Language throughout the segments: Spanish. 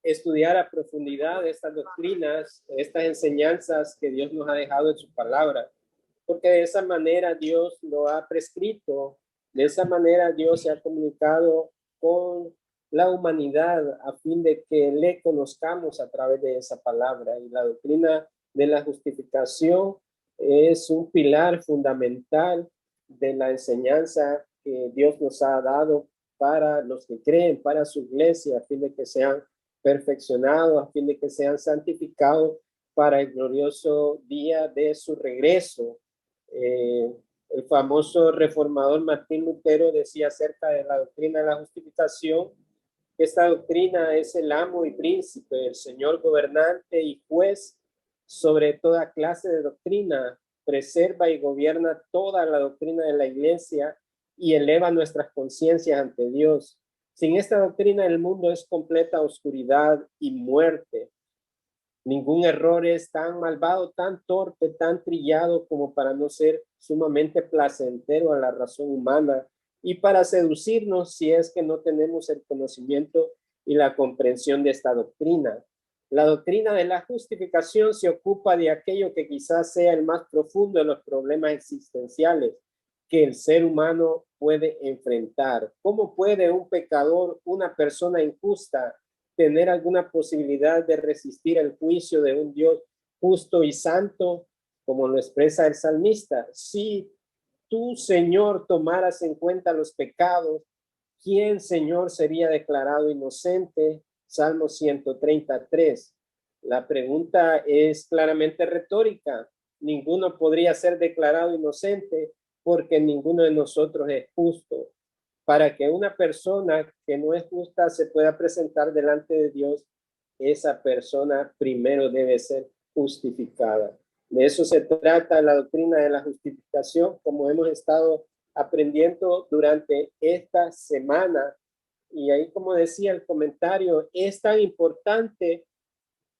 estudiar a profundidad estas doctrinas, estas enseñanzas que Dios nos ha dejado en su palabra, porque de esa manera Dios lo ha prescrito, de esa manera Dios se ha comunicado con la humanidad a fin de que le conozcamos a través de esa palabra. Y la doctrina de la justificación es un pilar fundamental de la enseñanza que Dios nos ha dado para los que creen, para su iglesia, a fin de que sean perfeccionados, a fin de que sean santificados para el glorioso día de su regreso. El famoso reformador Martín Lutero decía acerca de la doctrina de la justificación que esta doctrina es el amo y príncipe, el señor gobernante y juez sobre toda clase de doctrina, preserva y gobierna toda la doctrina de la iglesia y eleva nuestras conciencias ante Dios. Sin esta doctrina el mundo es completa oscuridad y muerte. Ningún error es tan malvado, tan torpe, tan trillado como para no ser sumamente placentero a la razón humana y para seducirnos si es que no tenemos el conocimiento y la comprensión de esta doctrina. La doctrina de la justificación se ocupa de aquello que quizás sea el más profundo de los problemas existenciales que el ser humano puede enfrentar. ¿Cómo puede un pecador, una persona injusta, tener alguna posibilidad de resistir el juicio de un Dios justo y santo, como lo expresa el salmista? Si tú, Señor, tomaras en cuenta los pecados, ¿quién, Señor, sería declarado inocente? Salmo 133. La pregunta es claramente retórica. Ninguno podría ser declarado inocente porque ninguno de nosotros es justo. Para que una persona que no es justa se pueda presentar delante de Dios, esa persona primero debe ser justificada. De eso se trata la doctrina de la justificación, como hemos estado aprendiendo durante esta semana. Y ahí, como decía el comentario, es tan importante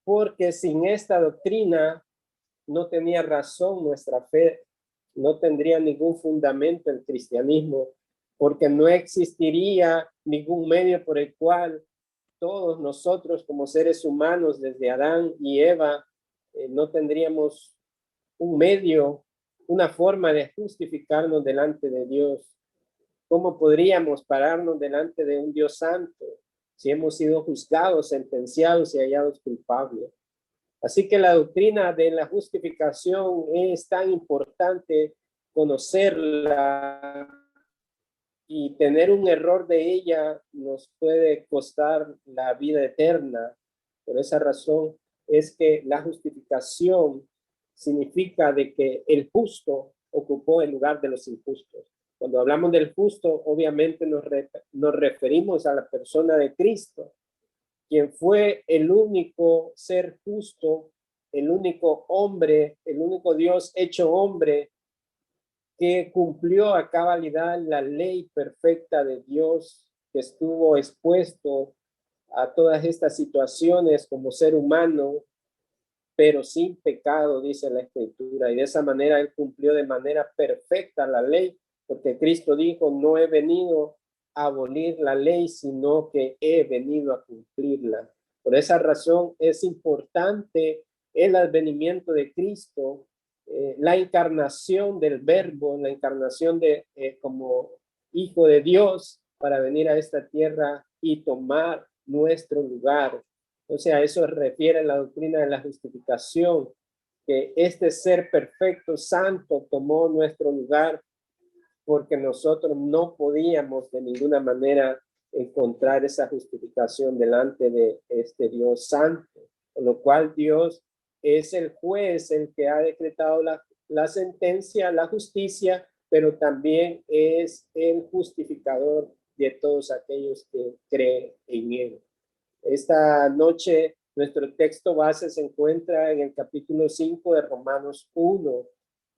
porque sin esta doctrina no tenía razón nuestra fe, no tendría ningún fundamento el cristianismo, porque no existiría ningún medio por el cual todos nosotros como seres humanos, desde Adán y Eva, no tendríamos un medio, una forma de justificarnos delante de Dios. ¿Cómo podríamos pararnos delante de un Dios santo si hemos sido juzgados, sentenciados y hallados culpables? Así que la doctrina de la justificación es tan importante conocerla, y tener un error de ella nos puede costar la vida eterna. Por esa razón es que la justificación significa de que el justo ocupó el lugar de los injustos. Cuando hablamos del justo, obviamente nos referimos a la persona de Cristo, quien fue el único ser justo, el único hombre, el único Dios hecho hombre, que cumplió a cabalidad la ley perfecta de Dios, que estuvo expuesto a todas estas situaciones como ser humano, pero sin pecado, dice la Escritura. Y de esa manera él cumplió de manera perfecta la ley, porque Cristo dijo, no he venido a abolir la ley, sino que he venido a cumplirla. Por esa razón es importante el advenimiento de Cristo, la encarnación del Verbo, la encarnación de como Hijo de Dios para venir a esta tierra y tomar nuestro lugar. O sea, eso refiere a la doctrina de la justificación, que este ser perfecto, santo, tomó nuestro lugar porque nosotros no podíamos de ninguna manera encontrar esa justificación delante de este Dios santo, con lo cual Dios es el juez, el que ha decretado la sentencia, la justicia, pero también es el justificador de todos aquellos que creen en él. Esta noche nuestro texto base se encuentra en el capítulo 5 de Romanos 1.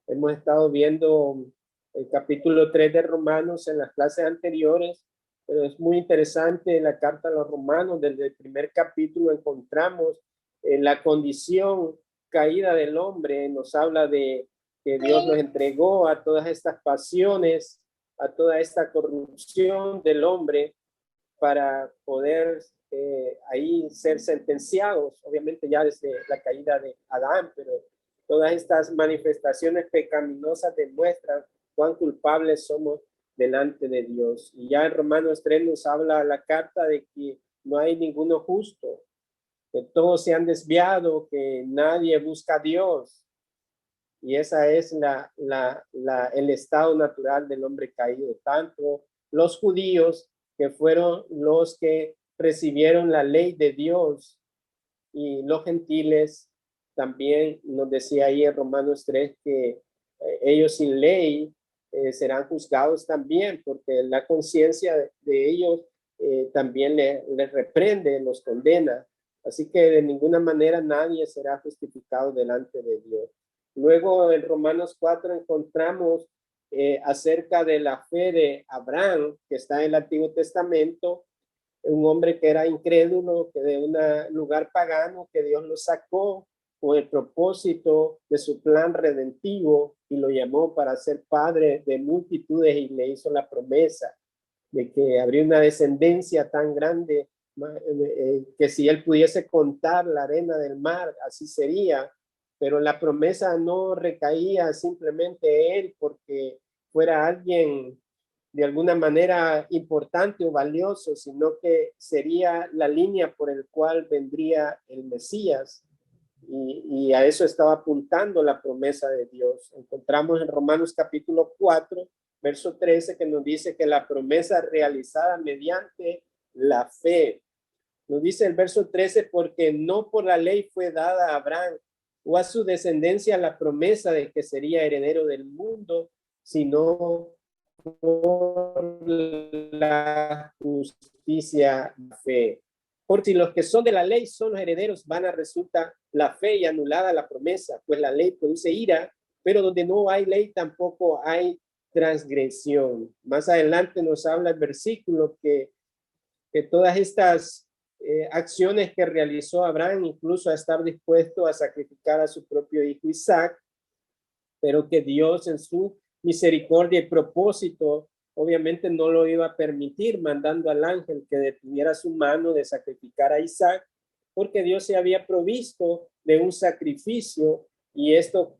Hemos estado viendo el capítulo 3 de Romanos en las clases anteriores, pero es muy interesante la carta a los romanos. Desde el primer capítulo encontramos la condición caída del hombre. Nos habla de que Dios nos entregó a todas estas pasiones, a toda esta corrupción del hombre para poder ahí ser sentenciados, obviamente ya desde la caída de Adán, pero todas estas manifestaciones pecaminosas demuestran cuán culpables somos delante de Dios. Y ya en Romanos 3 nos habla la carta de que no hay ninguno justo, que todos se han desviado, que nadie busca a Dios. Y esa es el estado natural del hombre caído. Tanto los judíos, que fueron los que recibieron la ley de Dios, y los gentiles, también nos decía ahí en Romanos 3 que ellos sin ley serán juzgados también, porque la conciencia de ellos también les reprende, los condena. Así que de ninguna manera nadie será justificado delante de Dios. Luego en Romanos 4 encontramos acerca de la fe de Abraham, que está en el Antiguo Testamento, un hombre que era incrédulo, que de un lugar pagano, que Dios lo sacó con el propósito de su plan redentivo y lo llamó para ser padre de multitudes, y le hizo la promesa de que habría una descendencia tan grande que si él pudiese contar la arena del mar, así sería. Pero la promesa no recaía simplemente en él porque fuera alguien de alguna manera importante o valioso, sino que sería la línea por el cual vendría el Mesías. Y a eso estaba apuntando la promesa de Dios. Encontramos en Romanos capítulo 4, verso 13, que nos dice que la promesa realizada mediante la fe. Nos dice el verso 13, porque no por la ley fue dada a Abraham o a su descendencia la promesa de que sería heredero del mundo, sino por la justicia de fe. Por si los que son de la ley son los herederos, vana resulta la fe y anulada la promesa, pues la ley produce ira, pero donde no hay ley tampoco hay transgresión. Más adelante nos habla el versículo que todas estas acciones que realizó Abraham, incluso a estar dispuesto a sacrificar a su propio hijo Isaac, pero que Dios en su misericordia y propósito obviamente no lo iba a permitir, mandando al ángel que detuviera su mano de sacrificar a Isaac, porque Dios se había provisto de un sacrificio, y esto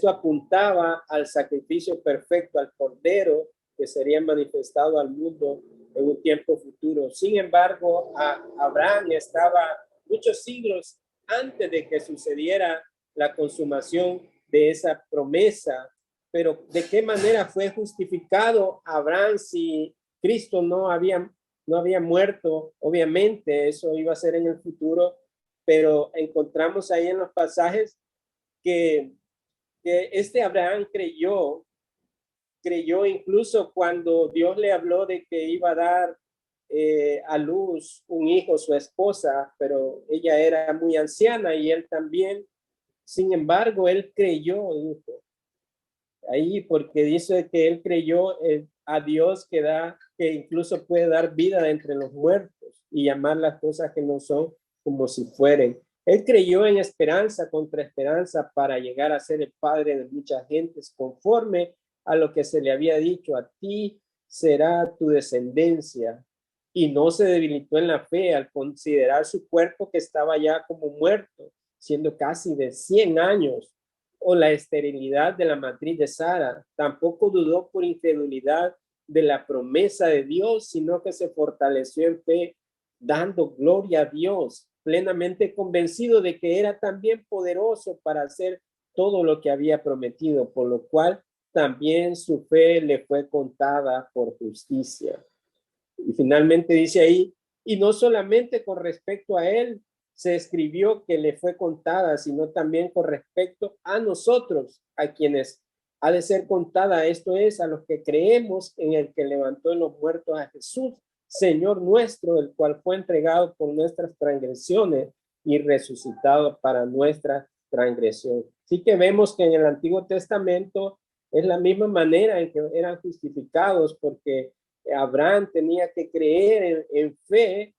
apuntaba al sacrificio perfecto, al cordero que sería manifestado al mundo en un tiempo futuro. Sin embargo, Abraham estaba muchos siglos antes de que sucediera la consumación de esa promesa. Pero ¿de qué manera fue justificado Abraham si Cristo no había muerto? Obviamente eso iba a ser en el futuro, pero encontramos ahí en los pasajes que este Abraham creyó incluso cuando Dios le habló de que iba a dar a luz un hijo, su esposa, pero ella era muy anciana y él también. Sin embargo, él creyó, hijo, ahí, porque dice que él creyó a Dios que incluso puede dar vida de entre los muertos y llamar las cosas que no son como si fueren. Él creyó en esperanza contra esperanza para llegar a ser el padre de muchas gentes, conforme a lo que se le había dicho: a ti será tu descendencia. Y no se debilitó en la fe al considerar su cuerpo, que estaba ya como muerto, siendo casi de 100 años, o la esterilidad de la matriz de Sara. Tampoco dudó por incredulidad de la promesa de Dios, sino que se fortaleció en fe, dando gloria a Dios, plenamente convencido de que era también poderoso para hacer todo lo que había prometido, por lo cual también su fe le fue contada por justicia. Y finalmente dice ahí, y no solamente con respecto a él se escribió que le fue contada, sino también con respecto a nosotros, a quienes ha de ser contada, esto es, a los que creemos en el que levantó en los muertos a Jesús, Señor nuestro, el cual fue entregado por nuestras transgresiones y resucitado para nuestra transgresión. Así que vemos que en el Antiguo Testamento es la misma manera en que eran justificados, porque Abraham tenía que creer en fe.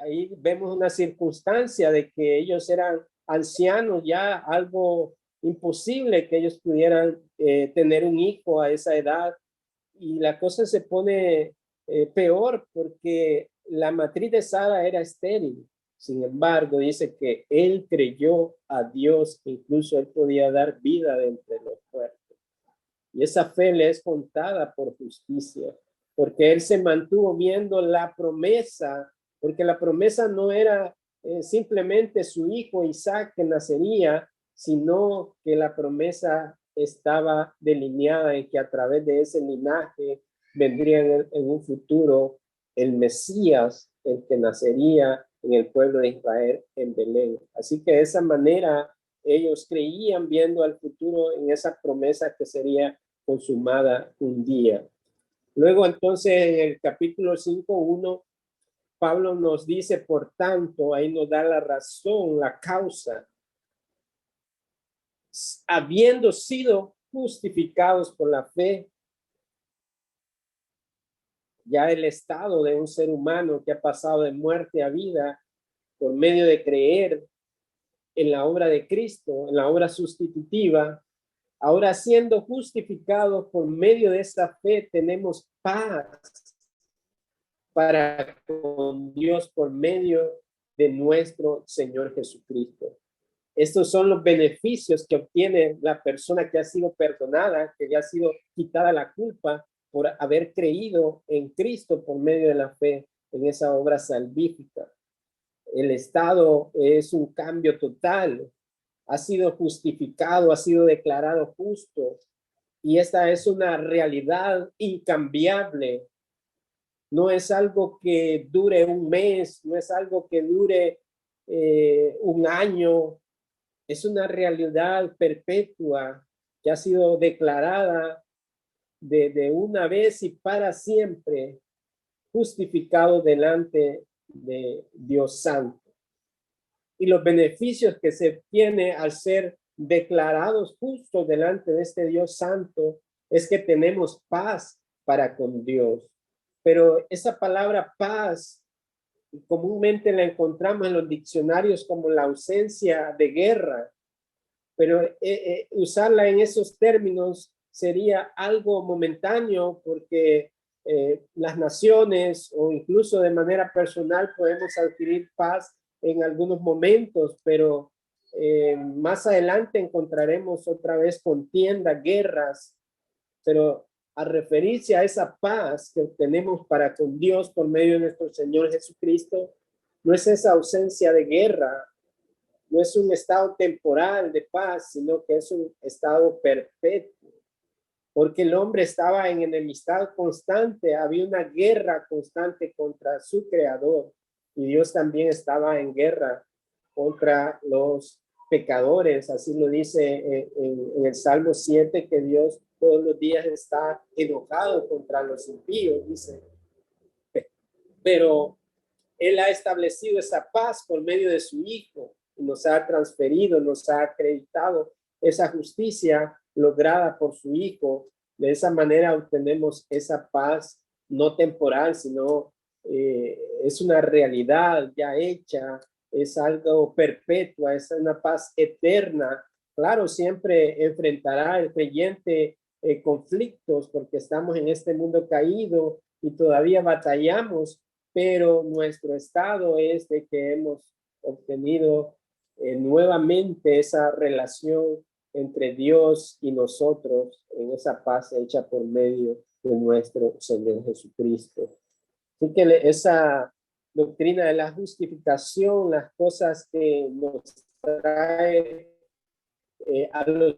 Ahí vemos una circunstancia de que ellos eran ancianos, ya algo imposible que ellos pudieran tener un hijo a esa edad, y la cosa se pone peor porque la matriz de Sara era estéril. Sin embargo, dice que él creyó a Dios, que incluso él podía dar vida de entre los muertos. Y esa fe le es contada por justicia, porque él se mantuvo viendo la promesa, porque la promesa no era simplemente su hijo Isaac que nacería, sino que la promesa estaba delineada en que a través de ese linaje vendría en un futuro el Mesías, el que nacería en el pueblo de Israel en Belén. Así que de esa manera ellos creían viendo al futuro en esa promesa que sería consumada un día. Luego entonces en el capítulo 5:1, Pablo nos dice, por tanto, ahí nos da la razón, la causa, habiendo sido justificados por la fe, ya el estado de un ser humano que ha pasado de muerte a vida por medio de creer en la obra de Cristo, en la obra sustitutiva. Ahora, siendo justificados por medio de esa fe, tenemos paz para con Dios por medio de nuestro Señor Jesucristo. Estos son los beneficios que obtiene la persona que ha sido perdonada, que ya ha sido quitada la culpa por haber creído en Cristo por medio de la fe en esa obra salvífica. El estado es un cambio total. Ha sido justificado, ha sido declarado justo. Y esta es una realidad incambiable. No es algo que dure un mes, no es algo que dure un año. Es una realidad perpetua que ha sido declarada de una vez y para siempre, justificado delante de Dios Santo. Y los beneficios que se tiene al ser declarados justos delante de este Dios Santo es que tenemos paz para con Dios. Pero esa palabra paz comúnmente la encontramos en los diccionarios como la ausencia de guerra, pero usarla en esos términos sería algo momentáneo porque las naciones o incluso de manera personal podemos adquirir paz en algunos momentos, pero más adelante encontraremos otra vez contiendas, guerras, pero a referirse a esa paz que obtenemos para con Dios por medio de nuestro Señor Jesucristo, no es esa ausencia de guerra, no es un estado temporal de paz, sino que es un estado perpetuo, porque el hombre estaba en enemistad constante, había una guerra constante contra su creador, y Dios también estaba en guerra contra los pecadores, así lo dice en el Salmo 7, que Dios todos los días está enojado contra los impíos, dice, pero Él ha establecido esa paz por medio de su Hijo y nos ha transferido, nos ha acreditado esa justicia lograda por su Hijo. De esa manera obtenemos esa paz no temporal, sino es una realidad ya hecha, es algo perpetua, es una paz eterna. Claro, siempre enfrentará el creyente conflictos porque estamos en este mundo caído y todavía batallamos, pero nuestro estado es de que hemos obtenido nuevamente esa relación entre Dios y nosotros en esa paz hecha por medio de nuestro Señor Jesucristo. Así que esa doctrina de la justificación, las cosas que nos trae a los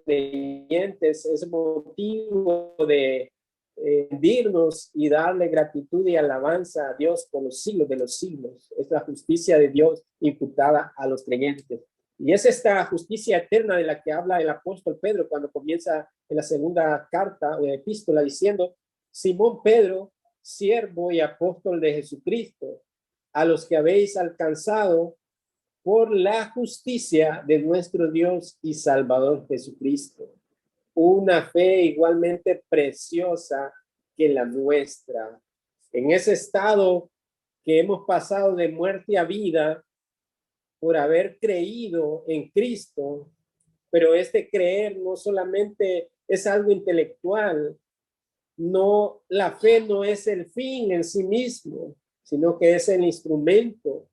creyentes, es motivo de rendirnos y darle gratitud y alabanza a Dios por los siglos de los siglos. Es la justicia de Dios imputada a los creyentes. Y es esta justicia eterna de la que habla el apóstol Pedro cuando comienza en la segunda carta o epístola diciendo, Simón Pedro, siervo y apóstol de Jesucristo, a los que habéis alcanzado por la justicia de nuestro Dios y Salvador Jesucristo. Una fe igualmente preciosa que la nuestra. En ese estado que hemos pasado de muerte a vida por haber creído en Cristo, pero este creer no solamente es algo intelectual, no, la fe no es el fin en sí mismo, sino que es el instrumento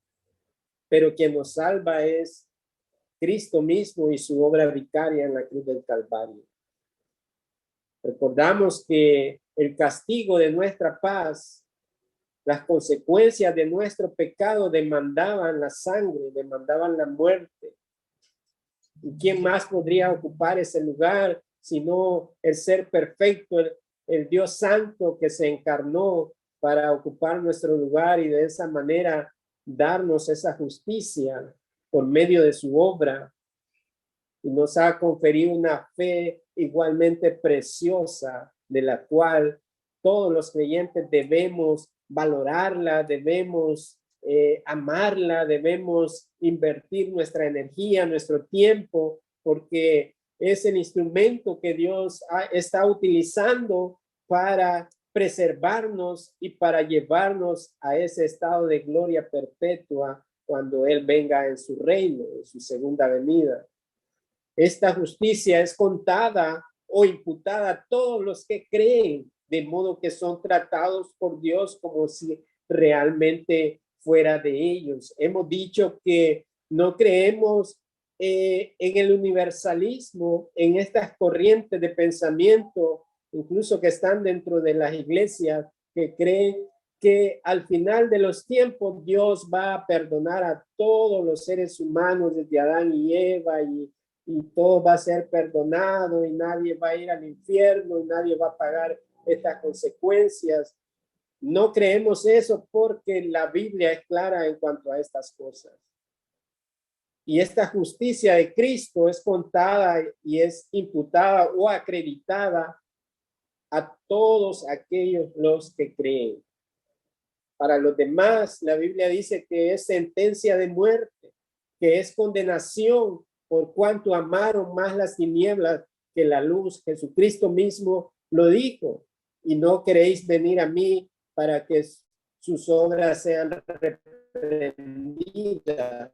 pero quien nos salva es Cristo mismo y su obra vicaria en la cruz del Calvario. Recordamos que el castigo de nuestra paz, las consecuencias de nuestro pecado demandaban la sangre, demandaban la muerte. ¿Y quién más podría ocupar ese lugar sino el ser perfecto, el Dios santo que se encarnó para ocupar nuestro lugar y de esa manera darnos esa justicia por medio de su obra? Y nos ha conferido una fe igualmente preciosa, de la cual todos los creyentes debemos valorarla, debemos amarla, debemos invertir nuestra energía, nuestro tiempo, porque es el instrumento que Dios está utilizando para preservarnos y para llevarnos a ese estado de gloria perpetua cuando Él venga en su reino, en su segunda venida. Esta justicia es contada o imputada a todos los que creen, de modo que son tratados por Dios como si realmente fuera de ellos. Hemos dicho que no creemos en el universalismo, en estas corrientes de pensamiento, incluso que están dentro de las iglesias, que creen que al final de los tiempos Dios va a perdonar a todos los seres humanos, desde Adán y Eva, y todo va a ser perdonado y nadie va a ir al infierno y nadie va a pagar estas consecuencias. No creemos eso porque la Biblia es clara en cuanto a estas cosas. Y esta justicia de Cristo es contada y es imputada o acreditada a todos aquellos los que creen. Para los demás, la Biblia dice que es sentencia de muerte, que es condenación, por cuanto amaron más las tinieblas que la luz. Jesucristo mismo lo dijo: y no queréis venir a mí para que sus obras sean reprendidas.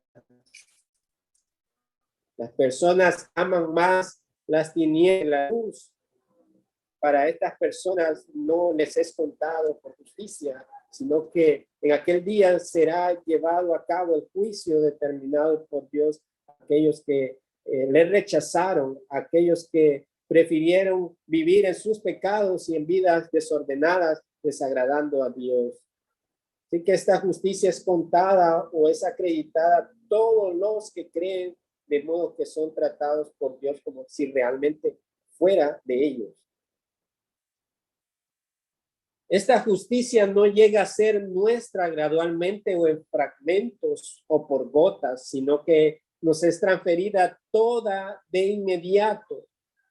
Las personas aman más las tinieblas que la luz. Para estas personas no les es contado por justicia, sino que en aquel día será llevado a cabo el juicio determinado por Dios. Aquellos que le rechazaron, aquellos que prefirieron vivir en sus pecados y en vidas desordenadas, desagradando a Dios. Así que esta justicia es contada o es acreditada a todos los que creen, de modo que son tratados por Dios como si realmente fuera de ellos. Esta justicia no llega a ser nuestra gradualmente o en fragmentos o por gotas, sino que nos es transferida toda de inmediato.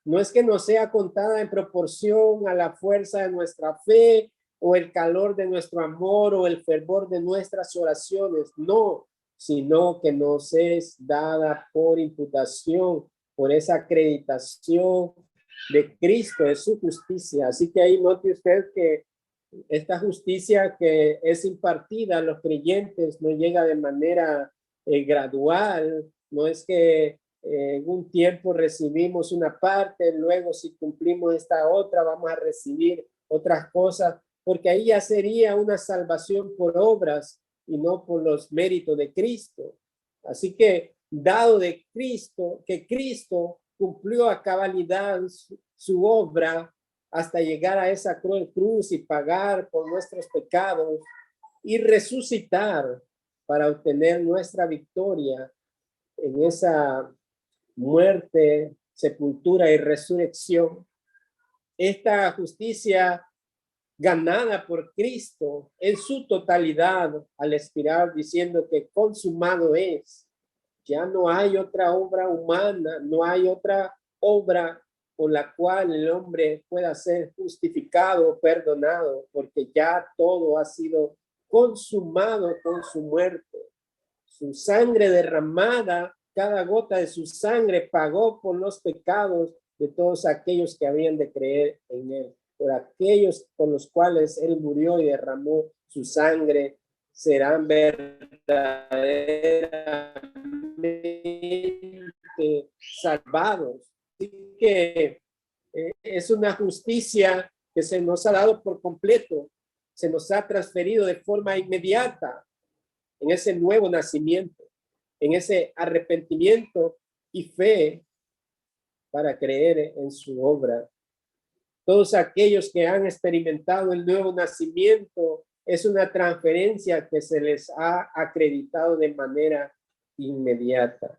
No es que nos sea contada en proporción a la fuerza de nuestra fe o el calor de nuestro amor o el fervor de nuestras oraciones, no, sino que nos es dada por imputación, por esa acreditación de Cristo, de su justicia. Así que ahí note usted que esta justicia que es impartida a los creyentes no llega de manera gradual, no es que en un tiempo recibimos una parte, luego si cumplimos esta otra vamos a recibir otras cosas, porque ahí ya sería una salvación por obras y no por los méritos de Cristo. Así que dado de Cristo, que Cristo cumplió a cabalidad su obra hasta llegar a esa cruel cruz y pagar por nuestros pecados y resucitar para obtener nuestra victoria en esa muerte, sepultura y resurrección. Esta justicia ganada por Cristo en su totalidad al expirar diciendo que consumado es. Ya no hay otra obra humana, no hay otra obra por la cual el hombre pueda ser justificado o perdonado, porque ya todo ha sido consumado con su muerte. Su sangre derramada, cada gota de su sangre pagó por los pecados de todos aquellos que habían de creer en él. Por aquellos con los cuales él murió y derramó su sangre, serán verdaderamente salvados. Así que es una justicia que se nos ha dado por completo, se nos ha transferido de forma inmediata en ese nuevo nacimiento. en ese arrepentimiento y fe para creer en su obra. Todos aquellos que han experimentado el nuevo nacimiento es una transferencia que se les ha acreditado de manera inmediata.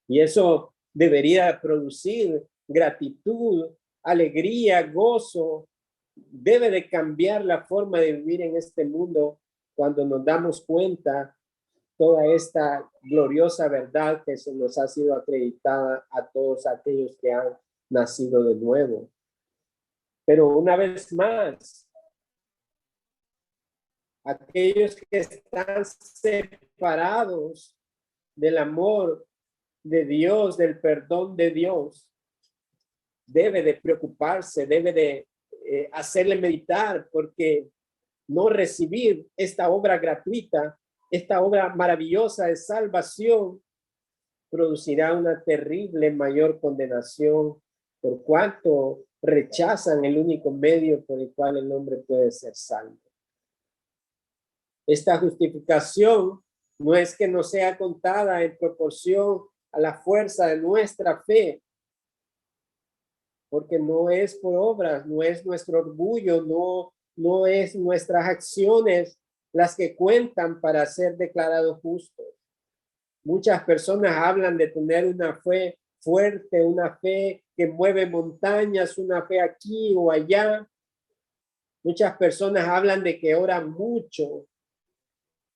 Y eso debería producir gratitud, alegría, gozo. Debe de cambiar la forma de vivir en este mundo cuando nos damos cuenta toda esta gloriosa verdad que se nos ha sido acreditada a todos aquellos que han nacido de nuevo. Pero una vez más, aquellos que están separados del amor de Dios, del perdón de Dios, debe de preocuparse, debe de hacerle meditar, porque no recibir esta obra gratuita, esta obra maravillosa de salvación, producirá una terrible mayor condenación, por cuanto rechazan el único medio por el cual el hombre puede ser salvo. Esta justificación no es que no sea contada en proporción a la fuerza de nuestra fe, porque no es por obras, no es nuestro orgullo, no es nuestras acciones las que cuentan para ser declarados justos. Muchas personas hablan de tener una fe fuerte, una fe que mueve montañas, una fe aquí o allá. Muchas personas hablan de que oran mucho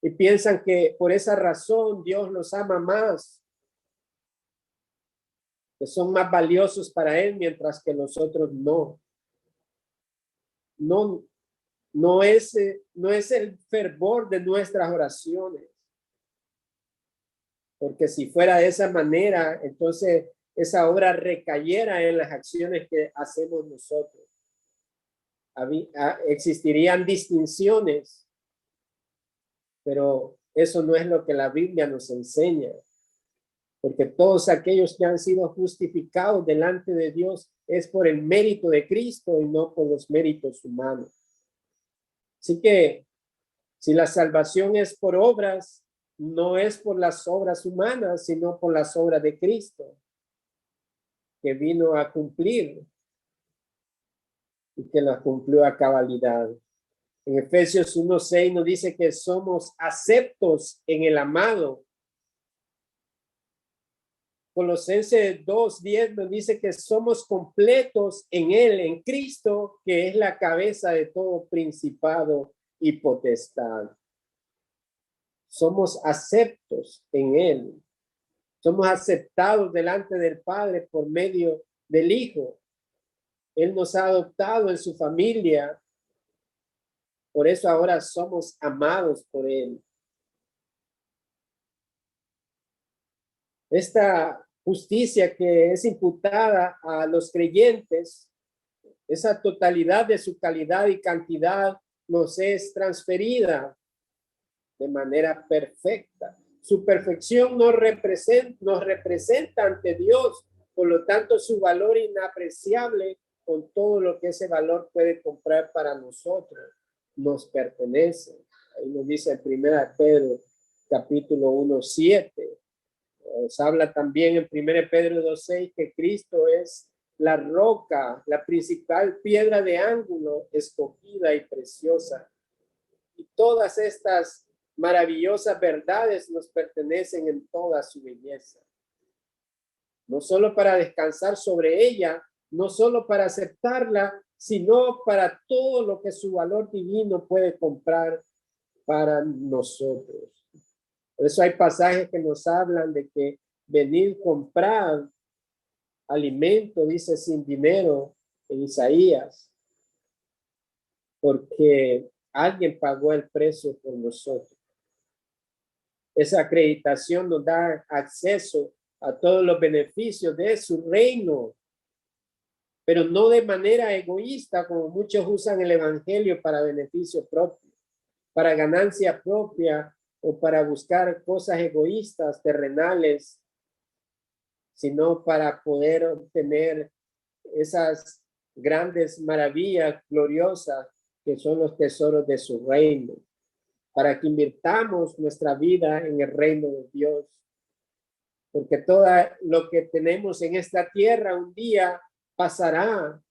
y piensan que por esa razón Dios los ama más, que son más valiosos para Él, mientras que nosotros no. No es el fervor de nuestras oraciones. Porque si fuera de esa manera, entonces esa obra recayera en las acciones que hacemos nosotros. Existirían distinciones, pero eso no es lo que la Biblia nos enseña. Porque todos aquellos que han sido justificados delante de Dios es por el mérito de Cristo y no por los méritos humanos. Así que si la salvación es por obras, no es por las obras humanas, sino por las obras de Cristo, que vino a cumplir y que las cumplió a cabalidad. En Efesios 1:6 nos dice que somos aceptos en el amado. Colosenses 2:10 nos dice que somos completos en Él, en Cristo, que es la cabeza de todo principado y potestad. Somos aceptos en Él. Somos aceptados delante del Padre por medio del Hijo. Él nos ha adoptado en su familia. Por eso ahora somos amados por Él. Esta justicia que es imputada a los creyentes, esa totalidad de su calidad y cantidad nos es transferida de manera perfecta. Su perfección nos representa ante Dios, por lo tanto su valor inapreciable con todo lo que ese valor puede comprar para nosotros nos pertenece. Ahí nos dice en 1 Pedro capítulo 1:7. Nos habla también en 1 Pedro 2:6 que Cristo es la roca, la principal piedra de ángulo, escogida y preciosa. Y todas estas maravillosas verdades nos pertenecen en toda su belleza. No solo para descansar sobre ella, no solo para aceptarla, sino para todo lo que su valor divino puede comprar para nosotros. Por eso hay pasajes que nos hablan de que venir comprar alimento, dice, sin dinero en Isaías, porque alguien pagó el precio por nosotros. Esa acreditación nos da acceso a todos los beneficios de su reino, pero no de manera egoísta, como muchos usan el evangelio para beneficio propio, para ganancia propia o para buscar cosas egoístas, terrenales, sino para poder obtener esas grandes maravillas gloriosas que son los tesoros de su reino. para que invirtamos nuestra vida en el reino de Dios. Porque todo lo que tenemos en esta tierra un día pasará.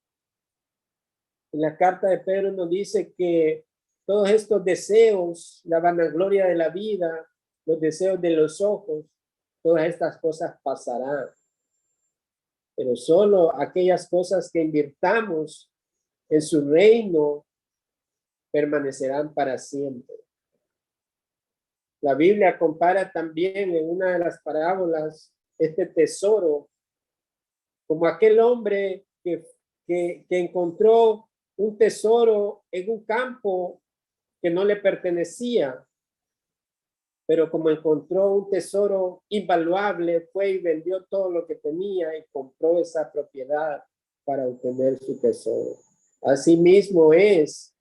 En la carta de Pedro nos dice que todos estos deseos, la vanagloria de la vida, los deseos de los ojos, todas estas cosas pasarán. Pero solo aquellas cosas que invirtamos en su reino permanecerán para siempre. La Biblia compara también en una de las parábolas este tesoro como aquel hombre que encontró un tesoro en un campo que no le pertenecía, pero como encontró un tesoro invaluable, fue y vendió todo lo que tenía y compró esa propiedad para obtener su tesoro. Asimismo es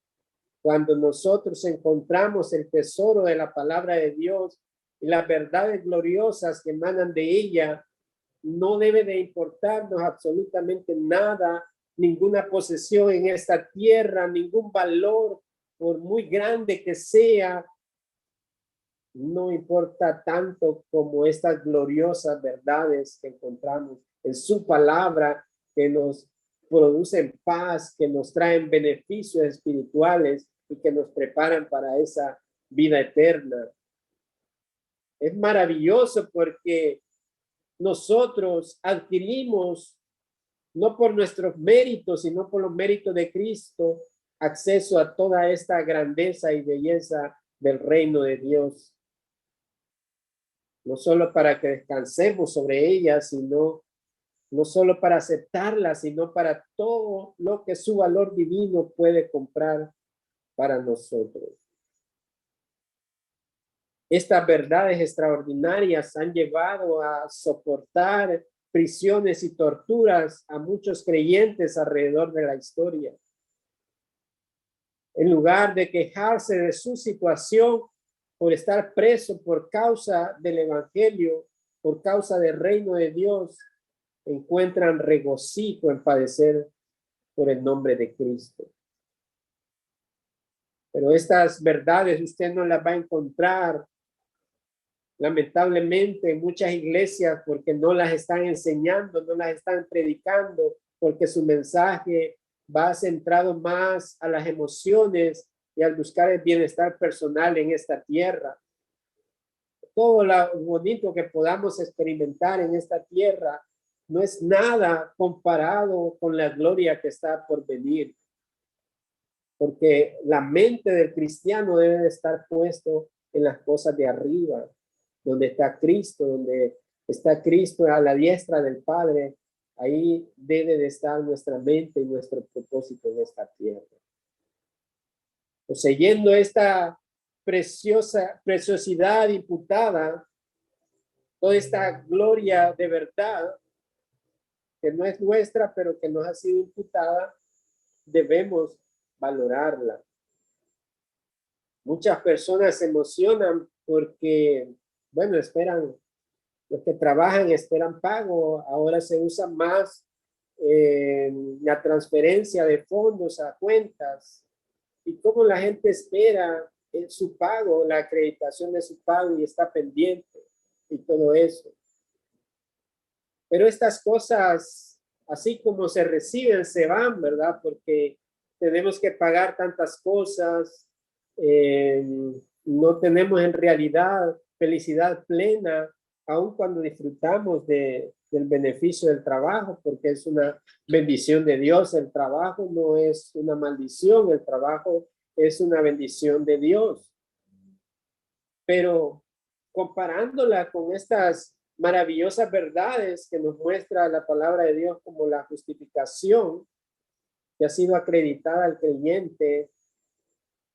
cuando nosotros encontramos el tesoro de la palabra de Dios y las verdades gloriosas que emanan de ella, no debe de importarnos absolutamente nada, ninguna posesión en esta tierra, ningún valor, por muy grande que sea, no importa tanto como estas gloriosas verdades que encontramos en su palabra, que nos producen paz, que nos traen beneficios espirituales y que nos preparan para esa vida eterna. Es maravilloso porque nosotros adquirimos, no por nuestros méritos, sino por los méritos de Cristo, acceso a toda esta grandeza y belleza del reino de Dios. No solo para que descansemos sobre ella, sino no solo para aceptarla, sino para todo lo que su valor divino puede comprar para nosotros. Estas verdades extraordinarias han llevado a soportar prisiones y torturas a muchos creyentes alrededor de la historia. En lugar de quejarse de su situación por estar preso por causa del evangelio, por causa del reino de Dios, encuentran regocijo en padecer por el nombre de Cristo. Pero estas verdades usted no las va a encontrar lamentablemente en muchas iglesias porque no las están enseñando, no las están predicando, porque su mensaje va centrado más a las emociones y al buscar el bienestar personal en esta tierra. Todo lo bonito que podamos experimentar en esta tierra no es nada comparado con la gloria que está por venir. Porque la mente del cristiano debe de estar puesto en las cosas de arriba, donde está Cristo a la diestra del Padre. Ahí debe de estar nuestra mente y nuestro propósito en esta tierra. Poseyendo esta preciosidad imputada, toda esta gloria de verdad, que no es nuestra, pero que nos ha sido imputada, debemos valorarla. Muchas personas se emocionan porque, bueno, esperan, los que trabajan esperan pago. Ahora se usa más la transferencia de fondos a cuentas y cómo la gente espera su pago, la acreditación de su pago y está pendiente y todo eso. Pero estas cosas, así como se reciben, se van, ¿verdad? Porque tenemos que pagar tantas cosas, no tenemos en realidad felicidad plena, aun cuando disfrutamos del beneficio del trabajo, porque es una bendición de Dios. El trabajo no es una maldición, el trabajo es una bendición de Dios. Pero comparándola con estas maravillosas verdades que nos muestra la palabra de Dios como la justificación que ha sido acreditada al creyente,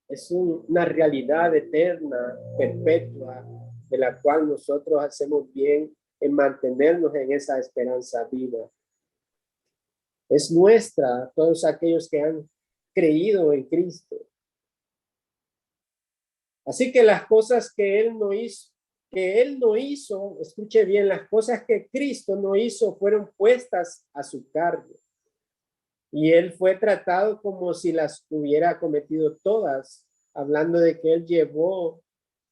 es una realidad eterna, perpetua, de la cual nosotros hacemos bien en mantenernos en esa esperanza viva. Es nuestra, todos aquellos que han creído en Cristo. Así que las cosas que Él no hizo, escuche bien, las cosas que Cristo no hizo fueron puestas a su cargo. Y Él fue tratado como si las hubiera cometido todas, hablando de que Él llevó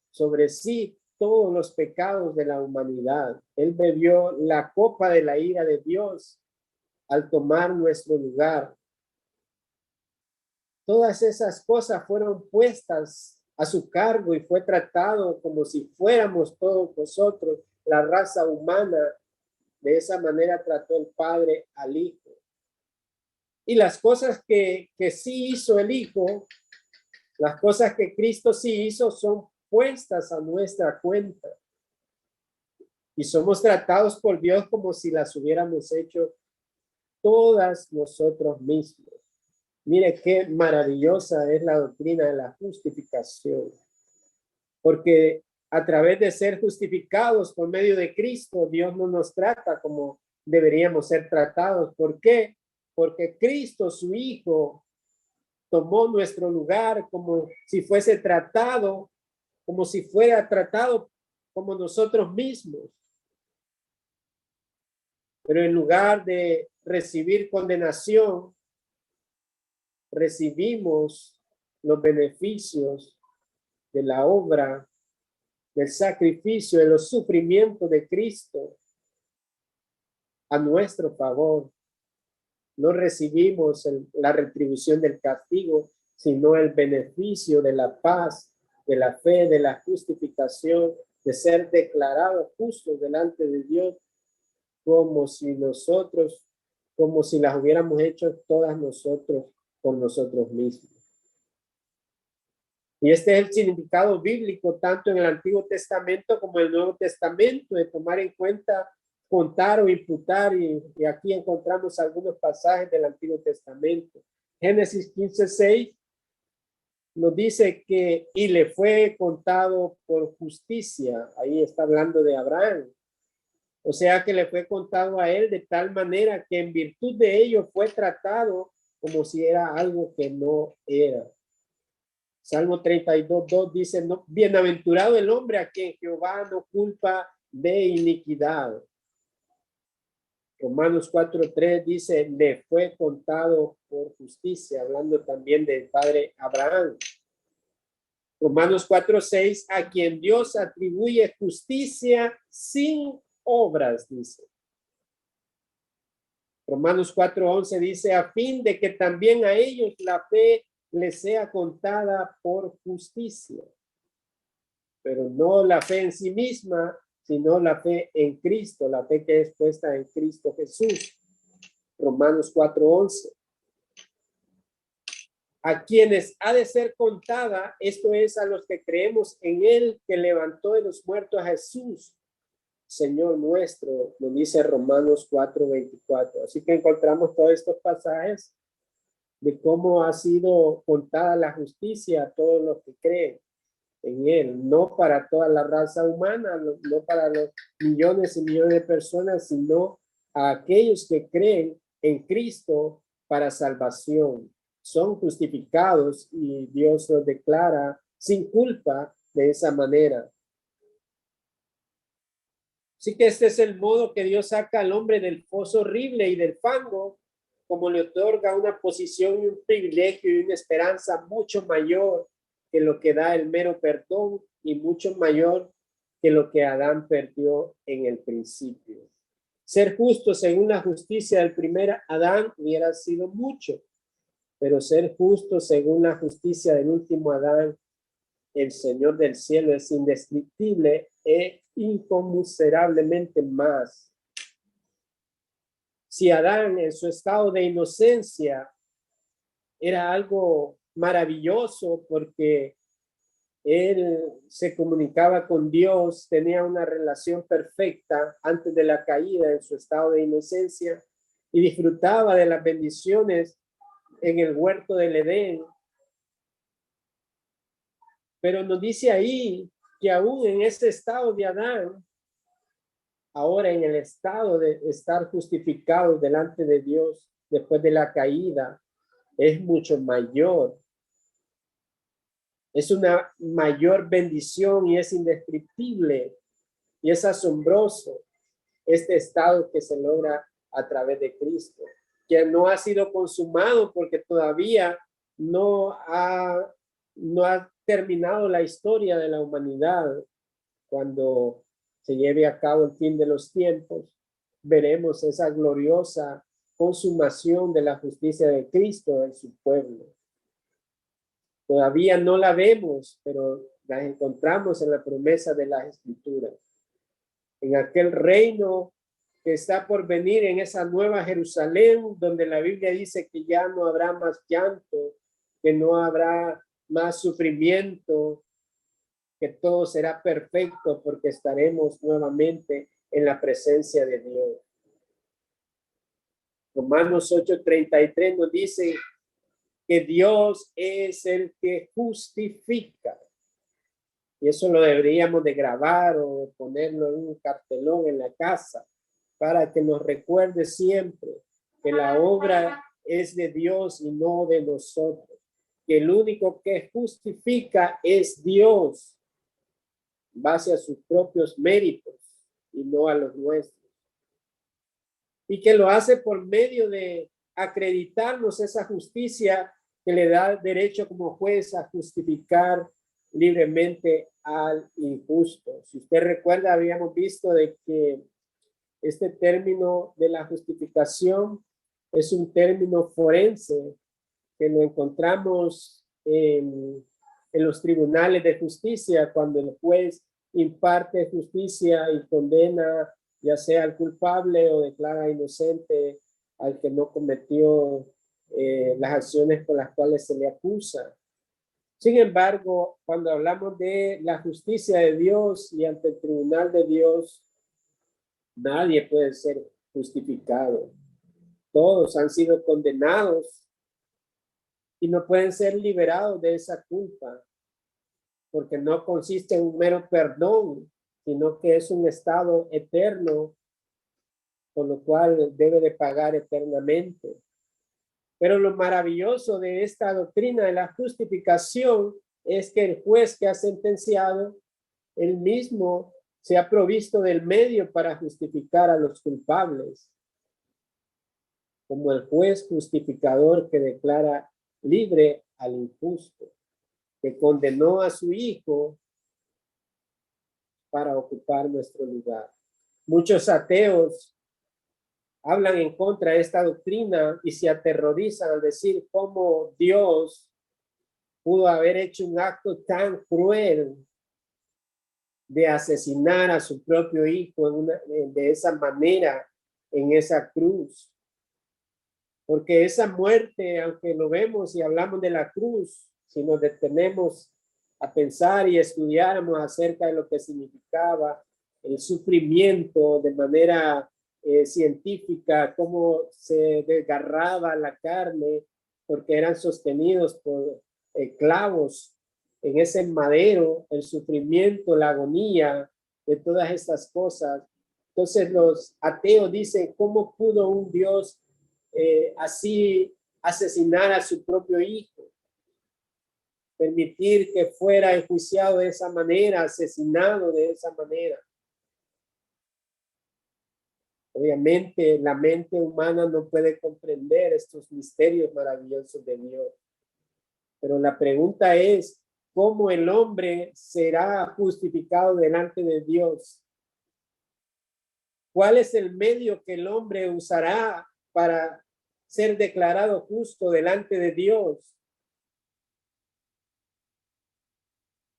sobre sí todos los pecados de la humanidad. Él bebió la copa de la ira de Dios al tomar nuestro lugar. Todas esas cosas fueron puestas a su cargo y fue tratado como si fuéramos todos nosotros, la raza humana. De esa manera trató el Padre al Hijo. Y las cosas que sí hizo el Hijo, las cosas que Cristo sí hizo, son puestas a nuestra cuenta. Y somos tratados por Dios como si las hubiéramos hecho todas nosotros mismos. Mire qué maravillosa es la doctrina de la justificación. Porque a través de ser justificados por medio de Cristo, Dios no nos trata como deberíamos ser tratados. ¿Por qué? Porque Cristo, su Hijo, tomó nuestro lugar como si fuese tratado, como si fuera tratado como nosotros mismos. Pero en lugar de recibir condenación, recibimos los beneficios de la obra, del sacrificio, de los sufrimientos de Cristo a nuestro favor. No recibimos la retribución del castigo, sino el beneficio de la paz, de la fe, de la justificación, de ser declarados justos delante de Dios, como si las hubiéramos hecho todas nosotros con nosotros mismos. Y este es el significado bíblico, tanto en el Antiguo Testamento como en el Nuevo Testamento, de tomar en cuenta, contar o imputar, y aquí encontramos algunos pasajes del Antiguo Testamento. Génesis 15:6 nos dice que y le fue contado por justicia. Ahí está hablando de Abraham. O sea que le fue contado a él de tal manera que en virtud de ello fue tratado como si era algo que no era. Salmo 32:2 dice, no, bienaventurado el hombre a quien Jehová no culpa de iniquidad. Romanos 4:3 dice, le fue contado por justicia, hablando también del padre Abraham. Romanos 4:6, a quien Dios atribuye justicia sin obras, dice. Romanos 4:11 dice, a fin de que también a ellos la fe les sea contada por justicia. Pero no la fe en sí misma, sino la fe en Cristo, la fe que es puesta en Cristo Jesús. Romanos 4:11. A quienes ha de ser contada, esto es a los que creemos en él que levantó de los muertos a Jesús, Señor nuestro, nos dice Romanos 4:24. Así que encontramos todos estos pasajes de cómo ha sido contada la justicia a todos los que creen en él, no para toda la raza humana, no para los millones y millones de personas, sino a aquellos que creen en Cristo para salvación. Son justificados y Dios los declara sin culpa de esa manera. Así que este es el modo que Dios saca al hombre del foso horrible y del fango, como le otorga una posición y un privilegio y una esperanza mucho mayor que lo que da el mero perdón y mucho mayor que lo que Adán perdió en el principio. Ser justo según la justicia del primer Adán hubiera sido mucho, pero ser justo según la justicia del último Adán, el Señor del cielo, es indescriptible e inconmensurablemente más. Si Adán en su estado de inocencia era algo maravilloso porque él se comunicaba con Dios, tenía una relación perfecta antes de la caída en su estado de inocencia y disfrutaba de las bendiciones en el huerto del Edén. Pero nos dice ahí que aún en ese estado de Adán, ahora en el estado de estar justificado delante de Dios después de la caída, es mucho mayor. Es una mayor bendición y es indescriptible y es asombroso este estado que se logra a través de Cristo, que no ha sido consumado porque todavía no ha terminado la historia de la humanidad, cuando se lleve a cabo el fin de los tiempos, veremos esa gloriosa consumación de la justicia de Cristo en su pueblo. Todavía no la vemos, pero la encontramos en la promesa de las Escrituras. En aquel reino que está por venir, en esa nueva Jerusalén, donde la Biblia dice que ya no habrá más llanto, que no habrá más sufrimiento, que todo será perfecto porque estaremos nuevamente en la presencia de Dios. Romanos 8:33 nos dice que Dios es el que justifica. Y eso lo deberíamos de grabar o ponerlo en un cartelón en la casa para que nos recuerde siempre que la obra es de Dios y no de nosotros. Que el único que justifica es Dios, base a sus propios méritos y no a los nuestros. Y que lo hace por medio de acreditarnos esa justicia que le da derecho como juez a justificar libremente al injusto. Si usted recuerda, habíamos visto de que este término de la justificación es un término forense que lo encontramos en los tribunales de justicia, cuando el juez imparte justicia y condena ya sea al culpable o declara inocente al que no cometió las acciones por las cuales se le acusa. Sin embargo, cuando hablamos de la justicia de Dios y ante el tribunal de Dios, nadie puede ser justificado. Todos han sido condenados y no pueden ser liberados de esa culpa, porque no consiste en un mero perdón, sino que es un estado eterno, por lo cual debe de pagar eternamente. Pero lo maravilloso de esta doctrina de la justificación es que el juez que ha sentenciado, él mismo se ha provisto del medio para justificar a los culpables, como el juez justificador que declara libre al injusto, que condenó a su hijo para ocupar nuestro lugar. Muchos ateos hablan en contra de esta doctrina y se aterrorizan al decir cómo Dios pudo haber hecho un acto tan cruel de asesinar a su propio hijo de esa manera en esa cruz. Porque esa muerte, aunque lo vemos y hablamos de la cruz, si nos detenemos a pensar y estudiáramos acerca de lo que significaba el sufrimiento de manera científica, cómo se desgarraba la carne porque eran sostenidos por clavos en ese madero, el sufrimiento, la agonía de todas estas cosas. Entonces los ateos dicen, ¿cómo pudo un Dios así asesinar a su propio hijo? Permitir que fuera enjuiciado de esa manera, asesinado de esa manera. Obviamente la mente humana no puede comprender estos misterios maravillosos de Dios. Pero la pregunta es, ¿cómo el hombre será justificado delante de Dios? ¿Cuál es el medio que el hombre usará para ser declarado justo delante de Dios?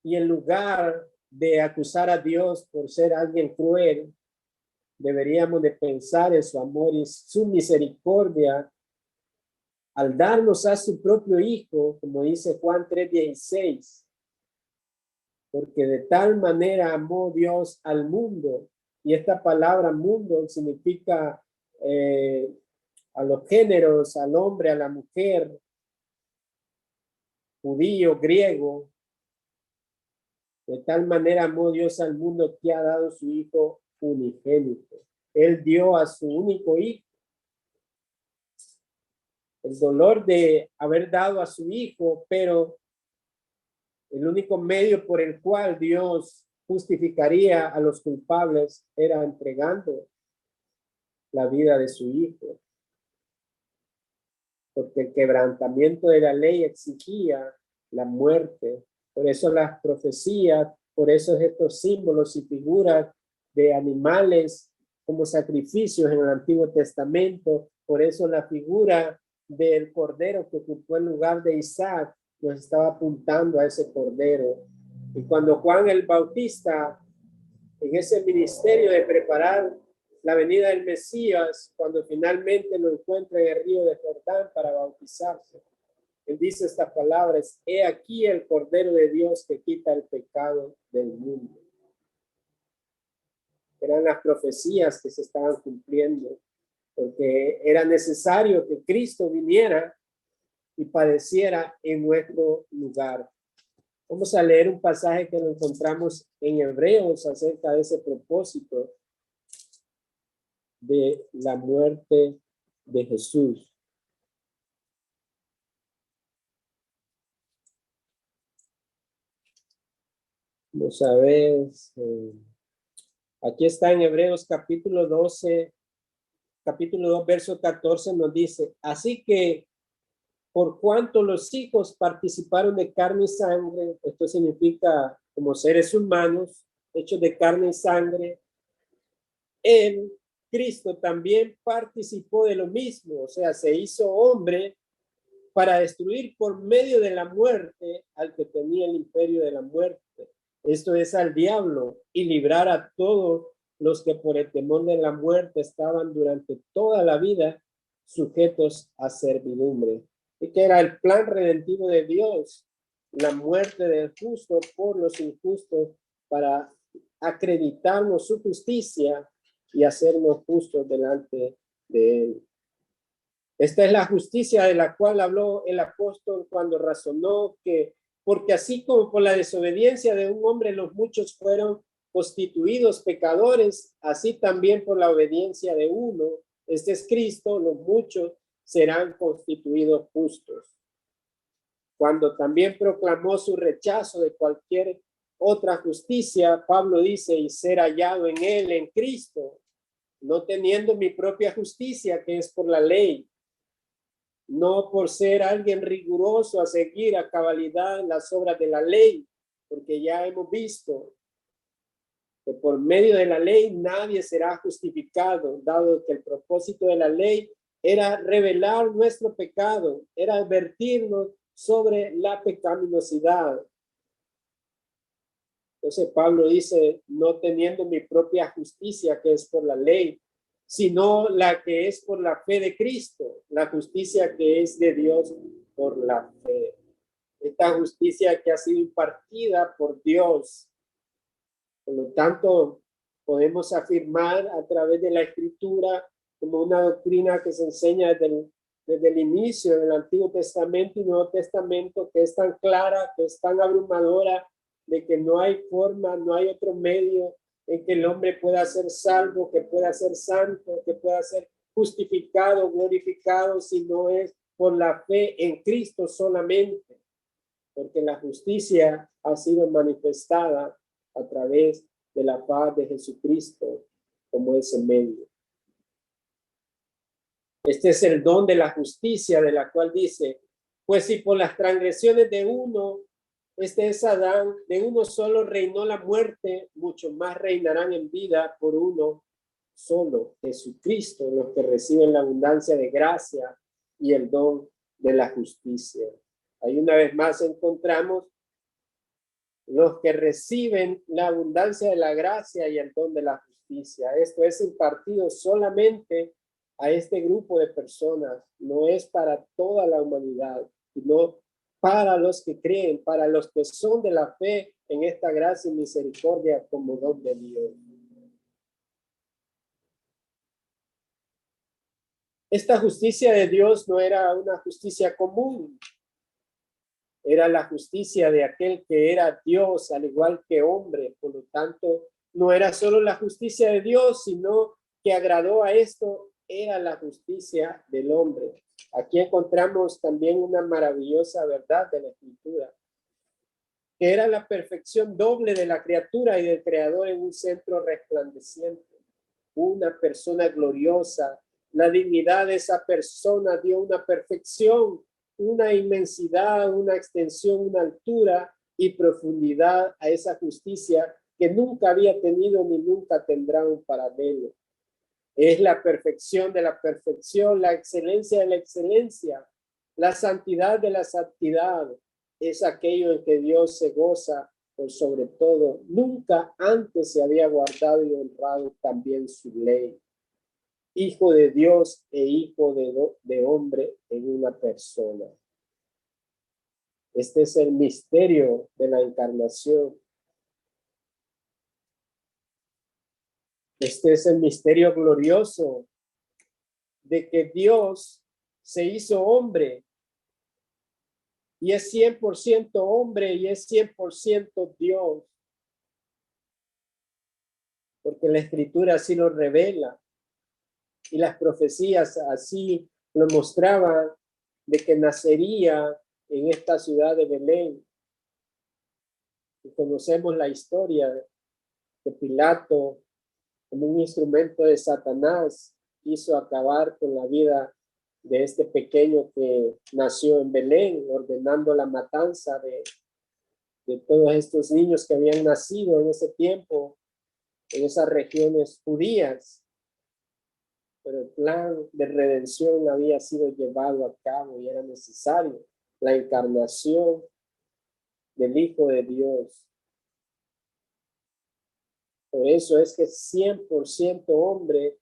Y en lugar de acusar a Dios por ser alguien cruel, deberíamos de pensar en su amor y su misericordia al darnos a su propio hijo, como dice Juan 3:16, porque de tal manera amó Dios al mundo, y esta palabra mundo significa a los géneros, al hombre, a la mujer, judío, griego. De tal manera amó Dios al mundo que ha dado su hijo unigénito. Él dio a su único hijo. El dolor de haber dado a su hijo, pero el único medio por el cual Dios justificaría a los culpables era entregando la vida de su hijo. Porque el quebrantamiento de la ley exigía la muerte Por eso las profecías, por eso estos símbolos y figuras de animales como sacrificios en el Antiguo Testamento, por eso la figura del cordero que ocupó el lugar de Isaac nos estaba apuntando a ese cordero. Y cuando Juan el Bautista, en ese ministerio de preparar la venida del Mesías, cuando finalmente lo encuentra en el río de Jordán para bautizarse, él dice estas palabras: he aquí el Cordero de Dios que quita el pecado del mundo. Eran las profecías que se estaban cumpliendo, porque era necesario que Cristo viniera y padeciera en nuestro lugar. Vamos a leer un pasaje que lo encontramos en Hebreos acerca de ese propósito de la muerte de Jesús. Vamos a ver, aquí está en Hebreos capítulo 12, capítulo 2, verso 14, nos dice: así que por cuanto los hijos participaron de carne y sangre, esto significa como seres humanos, hechos de carne y sangre, él, Cristo, también participó de lo mismo, o sea, se hizo hombre para destruir por medio de la muerte al que tenía el imperio de la muerte. Esto es, al diablo, y librar a todos los que por el temor de la muerte estaban durante toda la vida sujetos a servidumbre. Y que era el plan redentivo de Dios, la muerte del justo por los injustos, para acreditarnos su justicia y hacernos justos delante de él. Esta es la justicia de la cual habló el apóstol cuando razonó que, porque así como por la desobediencia de un hombre los muchos fueron constituidos pecadores, así también por la obediencia de uno, este es Cristo, los muchos serán constituidos justos. Cuando también proclamó su rechazo de cualquier otra justicia, Pablo dice: y ser hallado en él, en Cristo, no teniendo mi propia justicia, que es por la ley, no por ser alguien riguroso a seguir a cabalidad las obras de la ley, porque ya hemos visto que por medio de la ley nadie será justificado, dado que el propósito de la ley era revelar nuestro pecado, era advertirnos sobre la pecaminosidad. Entonces Pablo dice: no teniendo mi propia justicia, que es por la ley, sino la que es por la fe de Cristo, la justicia que es de Dios por la fe. Esta justicia que ha sido impartida por Dios. Por lo tanto, podemos afirmar a través de la Escritura, como una doctrina que se enseña desde el inicio del Antiguo Testamento y Nuevo Testamento, que es tan clara, que es tan abrumadora, de que no hay forma, no hay otro medio en que el hombre pueda ser salvo, que pueda ser santo, que pueda ser justificado, glorificado, si no es por la fe en Cristo solamente, porque la justicia ha sido manifestada a través de la paz de Jesucristo como ese medio. Este es el don de la justicia, de la cual dice: pues si por las transgresiones de uno, este es Adán, de uno solo reinó la muerte, mucho más reinarán en vida por uno solo, Jesucristo, los que reciben la abundancia de gracia y el don de la justicia. Ahí una vez más encontramos los que reciben la abundancia de la gracia y el don de la justicia. Esto es impartido solamente a este grupo de personas, no es para toda la humanidad, sino para los que creen, para los que son de la fe en esta gracia y misericordia como don de Dios. Esta justicia de Dios no era una justicia común, era la justicia de aquel que era Dios al igual que hombre. Por lo tanto, no era solo la justicia de Dios, sino que agradó a esto, era la justicia del hombre. Aquí encontramos también una maravillosa verdad de la Escritura, que era la perfección doble de la criatura y del Creador en un centro resplandeciente. Una persona gloriosa, la dignidad de esa persona dio una perfección, una inmensidad, una extensión, una altura y profundidad a esa justicia que nunca había tenido ni nunca tendrá un paralelo. Es la perfección de la perfección, la excelencia de la excelencia, la santidad de la santidad. Es aquello en que Dios se goza por sobre todo. Nunca antes se había guardado y honrado también su ley. Hijo de Dios e hijo de hombre en una persona. Este es el misterio de la encarnación. Este es el misterio glorioso de que Dios se hizo hombre y es 100% hombre y es 100% Dios. Porque la Escritura así lo revela y las profecías así lo mostraban, de que nacería en esta ciudad de Belén. Y conocemos la historia de Pilato, como un instrumento de Satanás, quiso acabar con la vida de este pequeño que nació en Belén, ordenando la matanza de todos estos niños que habían nacido en ese tiempo, en esas regiones judías. Pero el plan de redención había sido llevado a cabo y era necesario la encarnación del Hijo de Dios. Por eso es que es 100% hombre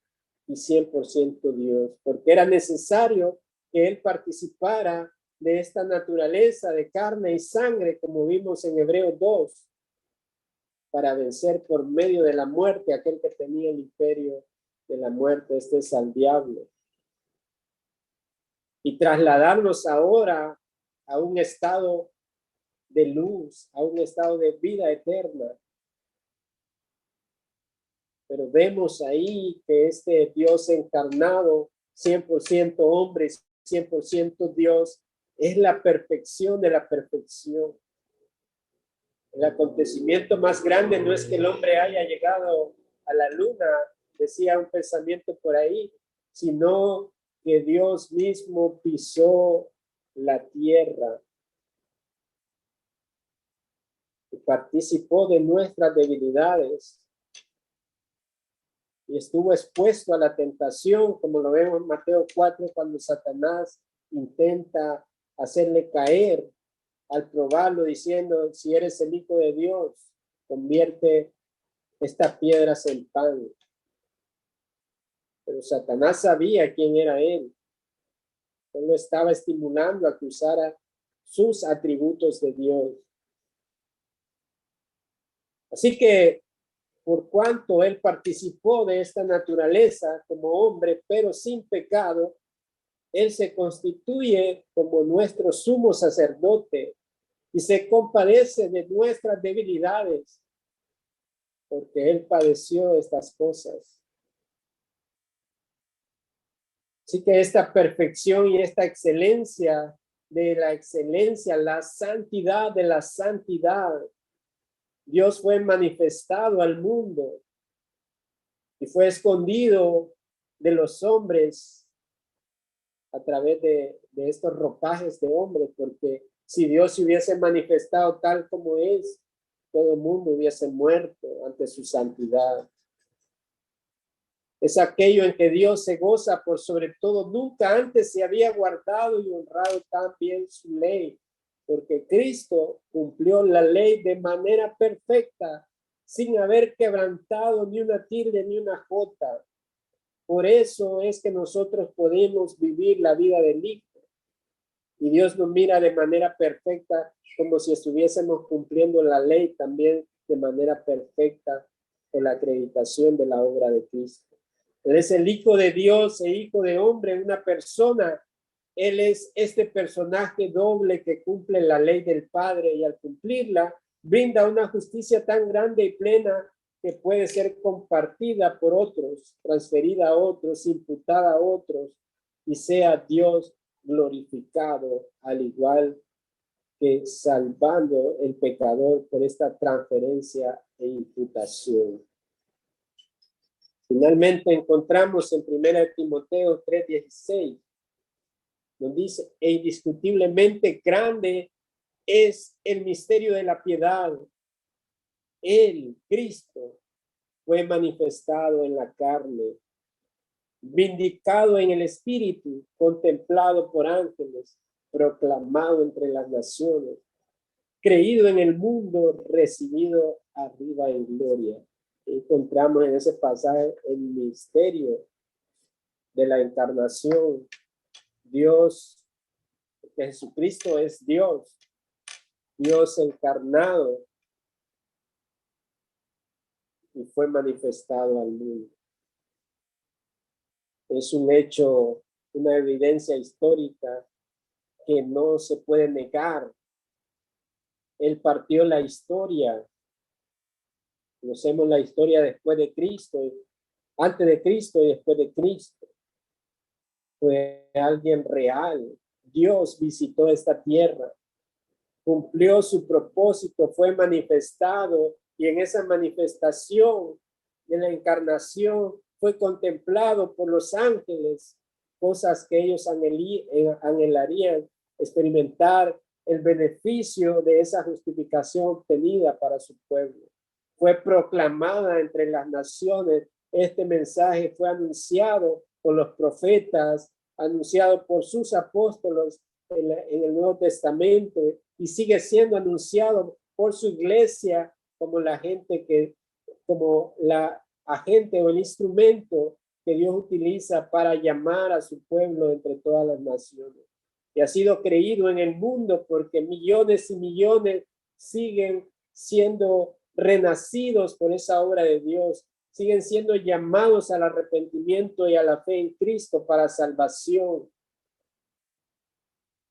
y 100% Dios, porque era necesario que Él participara de esta naturaleza de carne y sangre, como vimos en Hebreos 2, para vencer por medio de la muerte aquel que tenía el imperio de la muerte, este es al diablo. Y trasladarnos ahora a un estado de luz, a un estado de vida eterna. Pero vemos ahí que este Dios encarnado, 100% hombre, 100% Dios, es la perfección de la perfección. El acontecimiento más grande no es que el hombre haya llegado a la luna, decía un pensamiento por ahí, sino que Dios mismo pisó la tierra y participó de nuestras debilidades y estuvo expuesto a la tentación, como lo vemos en Mateo 4, cuando Satanás intenta hacerle caer al probarlo, diciendo, si eres el Hijo de Dios, convierte estas piedras en pan. Pero Satanás sabía quién era él. Él lo estaba estimulando a que usara sus atributos de Dios. Así que, por cuanto él participó de esta naturaleza como hombre, pero sin pecado, él se constituye como nuestro sumo sacerdote y se compadece de nuestras debilidades, porque él padeció estas cosas. Así que esta perfección y esta excelencia de la excelencia, la santidad de la santidad, Dios fue manifestado al mundo y fue escondido de los hombres a través de estos ropajes de hombres, porque si Dios se hubiese manifestado tal como es, todo el mundo hubiese muerto ante su santidad. Es aquello en que Dios se goza por sobre todo. Nunca antes se había guardado y honrado tan bien su ley, porque Cristo cumplió la ley de manera perfecta, sin haber quebrantado ni una tilde ni una jota. Por eso es que nosotros podemos vivir la vida del Hijo. Y Dios nos mira de manera perfecta, como si estuviésemos cumpliendo la ley también de manera perfecta con la acreditación de la obra de Cristo. Él es el Hijo de Dios e Hijo de hombre, una persona. Él es este personaje doble que cumple la ley del Padre y al cumplirla brinda una justicia tan grande y plena que puede ser compartida por otros, transferida a otros, imputada a otros y sea Dios glorificado al igual que salvando el pecador por esta transferencia e imputación. Finalmente encontramos en 1 Timoteo 3:16, donde dice, e indiscutiblemente grande es el misterio de la piedad. Él, Cristo, fue manifestado en la carne, vindicado en el espíritu, contemplado por ángeles, proclamado entre las naciones, creído en el mundo, recibido arriba en gloria. Encontramos en ese pasaje el misterio de la encarnación. Dios, que Jesucristo es Dios, Dios encarnado, y fue manifestado al mundo. Es un hecho, una evidencia histórica que no se puede negar. Él partió la historia. Conocemos la historia después de Cristo, antes de Cristo y después de Cristo. Fue alguien real. Dios visitó esta tierra, cumplió su propósito, fue manifestado, y en esa manifestación de la encarnación fue contemplado por los ángeles, cosas que ellos anhelarían experimentar el beneficio de esa justificación obtenida para su pueblo. Fue proclamada entre las naciones. Este mensaje fue anunciado por los profetas, anunciado por sus apóstoles en el Nuevo Testamento, y sigue siendo anunciado por su iglesia como la gente que, como la agente o el instrumento que Dios utiliza para llamar a su pueblo entre todas las naciones. Y ha sido creído en el mundo porque millones y millones siguen siendo renacidos por esa obra de Dios, siguen siendo llamados al arrepentimiento y a la fe en Cristo para salvación.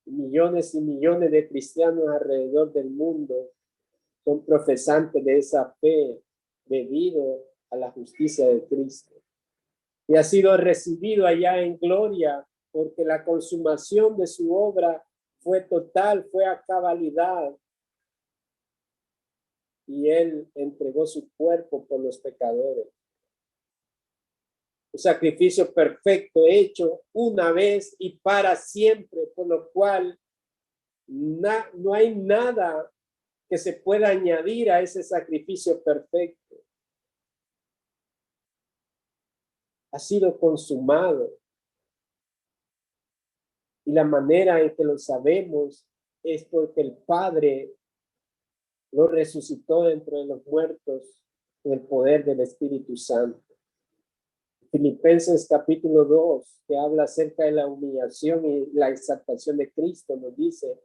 Millones y millones de cristianos alrededor del mundo son profesantes de esa fe debido a la justicia de Cristo. Y ha sido recibido allá en gloria porque la consumación de su obra fue total, fue a cabalidad. Y él entregó su cuerpo por los pecadores. Un sacrificio perfecto hecho una vez y para siempre, por lo cual no hay nada que se pueda añadir a ese sacrificio perfecto. Ha sido consumado. Y la manera en que lo sabemos es porque el Padre lo resucitó dentro de los muertos en el poder del Espíritu Santo. Filipenses capítulo 2, que habla acerca de la humillación y la exaltación de Cristo, nos dice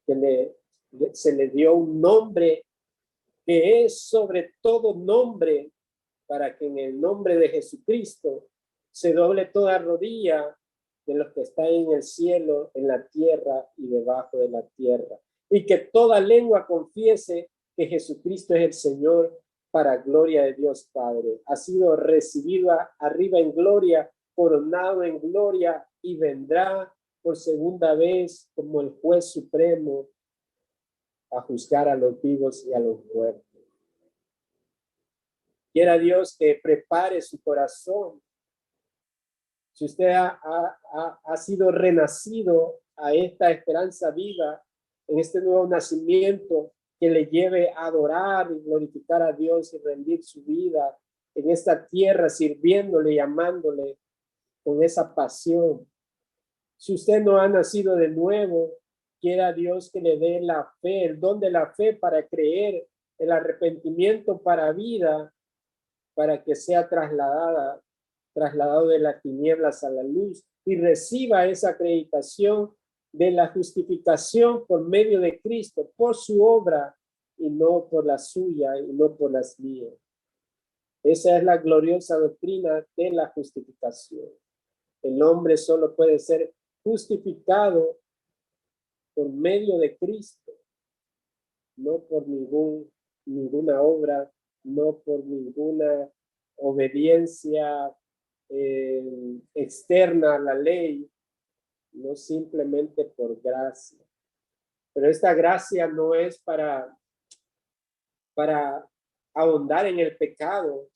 que se le dio un nombre que es sobre todo nombre, para que en el nombre de Jesucristo se doble toda rodilla de los que están en el cielo, en la tierra y debajo de la tierra, y que toda lengua confiese que Jesucristo es el Señor, para gloria de Dios Padre. Ha sido recibido arriba en gloria, coronado en gloria, y vendrá por segunda vez como el juez supremo a juzgar a los vivos y a los muertos. Quiera Dios que prepare su corazón. Si usted ha sido renacido a esta esperanza viva, en este nuevo nacimiento que le lleve a adorar y glorificar a Dios y rendir su vida en esta tierra, sirviéndole y amándole con esa pasión. Si usted no ha nacido de nuevo, quiera Dios que le dé la fe, el don de la fe para creer, el arrepentimiento para vida, para que sea trasladado de las tinieblas a la luz y reciba esa acreditación de la justificación por medio de Cristo, por su obra y no por la suya y no por las mías. Esa es la gloriosa doctrina de la justificación. El hombre solo puede ser justificado por medio de Cristo, no por ninguna obra, no por ninguna obediencia externa a la ley, no simplemente por gracia. Pero esta gracia no es para ahondar en el pecado,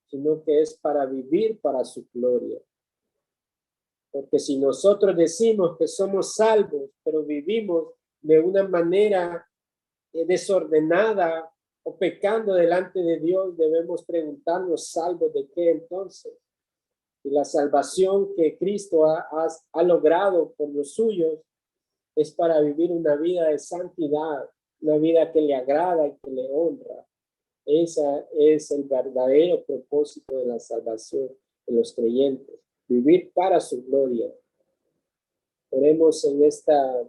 sino que es para vivir para su gloria. Porque si nosotros decimos que somos salvos, pero vivimos de una manera desordenada o pecando delante de Dios, debemos preguntarnos, ¿salvos de qué entonces? Y la salvación que Cristo ha logrado por los suyos es para vivir una vida de santidad, una vida que le agrada y que le honra. Ese es el verdadero propósito de la salvación de los creyentes, vivir para su gloria. Oremos en esta